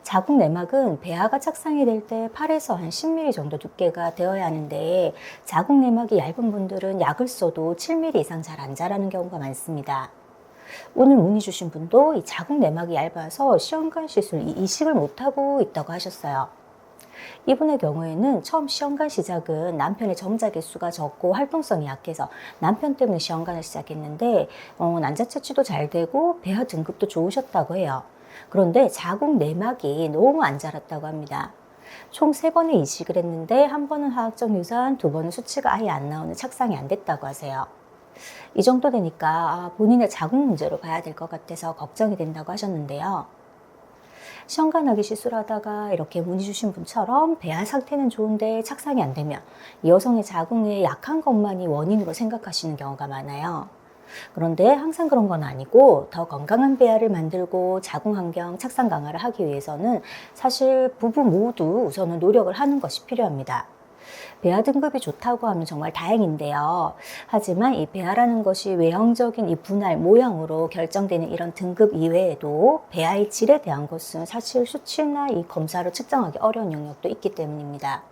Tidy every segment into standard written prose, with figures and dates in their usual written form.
자궁 내막은 배아가 착상이 될 때 8에서 한 10mm 정도 두께가 되어야 하는데 자궁 내막이 얇은 분들은 약을 써도 7mm 이상 잘 안 자라는 경우가 많습니다. 오늘 문의 주신 분도 이 자궁 내막이 얇아서 시험관 시술 이식을 못하고 있다고 하셨어요. 이분의 경우에는 처음 시험관 시작은 남편의 정자 개수가 적고 활동성이 약해서 남편 때문에 시험관을 시작했는데 난자 채취도 잘 되고 배아 등급도 좋으셨다고 해요. 그런데 자궁 내막이 너무 안 자랐다고 합니다. 총 3번의 이식을 했는데 한 번은 화학적 유산, 2번은 수치가 아예 안 나오는 착상이 안 됐다고 하세요. 이 정도 되니까 본인의 자궁 문제로 봐야 될 것 같아서 걱정이 된다고 하셨는데요. 시험관하기 시술하다가 이렇게 문의 주신 분처럼 배아 상태는 좋은데 착상이 안 되면 이 여성의 자궁에 약한 것만이 원인으로 생각하시는 경우가 많아요. 그런데 항상 그런 건 아니고 더 건강한 배아를 만들고 자궁 환경 착상 강화를 하기 위해서는 사실 부부 모두 우선은 노력을 하는 것이 필요합니다. 배아 등급이 좋다고 하면 정말 다행인데요. 하지만 이 배아라는 것이 외형적인 이 분할, 모양으로 결정되는 이런 등급 이외에도 배아의 질에 대한 것은 사실 수치나 이 검사로 측정하기 어려운 영역도 있기 때문입니다.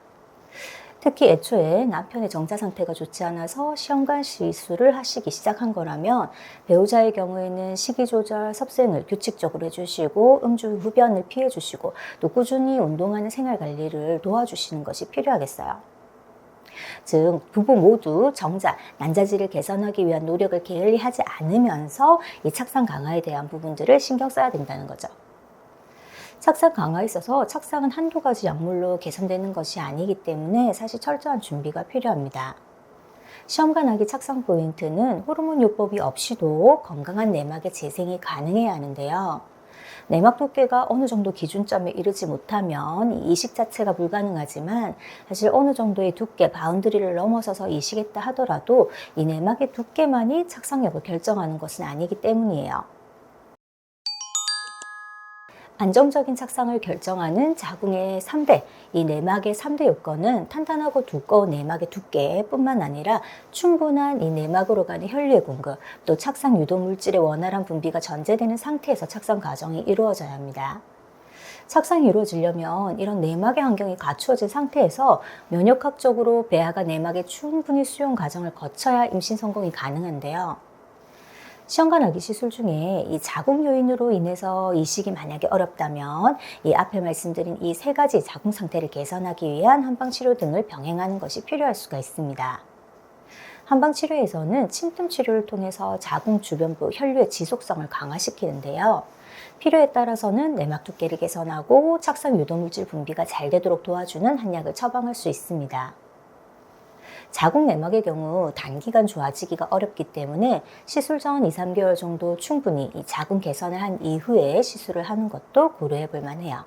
특히 애초에 남편의 정자 상태가 좋지 않아서 시험관 시술을 하시기 시작한 거라면 배우자의 경우에는 식이 조절, 섭생을 규칙적으로 해주시고 음주 흡연을 피해주시고 또 꾸준히 운동하는 생활 관리를 도와주시는 것이 필요하겠어요. 즉 부부 모두 정자, 난자질을 개선하기 위한 노력을 게을리 하지 않으면서 이 착상 강화에 대한 부분들을 신경 써야 된다는 거죠. 착상 강화에 있어서 착상은 한두 가지 약물로 개선되는 것이 아니기 때문에 사실 철저한 준비가 필요합니다. 시험관하기 착상 포인트는 호르몬 요법이 없이도 건강한 내막의 재생이 가능해야 하는데요. 내막 두께가 어느 정도 기준점에 이르지 못하면 이식 자체가 불가능하지만 사실 어느 정도의 두께, 바운드리를 넘어서서 이식했다 하더라도 이 내막의 두께만이 착상 여부를 결정하는 것은 아니기 때문이에요. 안정적인 착상을 결정하는 자궁의 3대, 이 내막의 3대 요건은 탄탄하고 두꺼운 내막의 두께뿐만 아니라 충분한 이 내막으로 가는 혈류의 공급, 또 착상 유도 물질의 원활한 분비가 전제되는 상태에서 착상 과정이 이루어져야 합니다. 착상이 이루어지려면 이런 내막의 환경이 갖추어진 상태에서 면역학적으로 배아가 내막에 충분히 수용 과정을 거쳐야 임신 성공이 가능한데요. 시험관하기 시술 중에 이 자궁 요인으로 인해서 이식이 만약에 어렵다면 이 앞에 말씀드린 이 3가지 자궁 상태를 개선하기 위한 한방치료 등을 병행하는 것이 필요할 수가 있습니다. 한방치료에서는 침뜸 치료를 통해서 자궁 주변부 혈류의 지속성을 강화시키는데요. 필요에 따라서는 내막 두께를 개선하고 착상 유도물질 분비가 잘 되도록 도와주는 한약을 처방할 수 있습니다. 자궁 내막의 경우 단기간 좋아지기가 어렵기 때문에 시술 전 2, 3개월 정도 충분히 이 자궁 개선을 한 이후에 시술을 하는 것도 고려해 볼 만해요.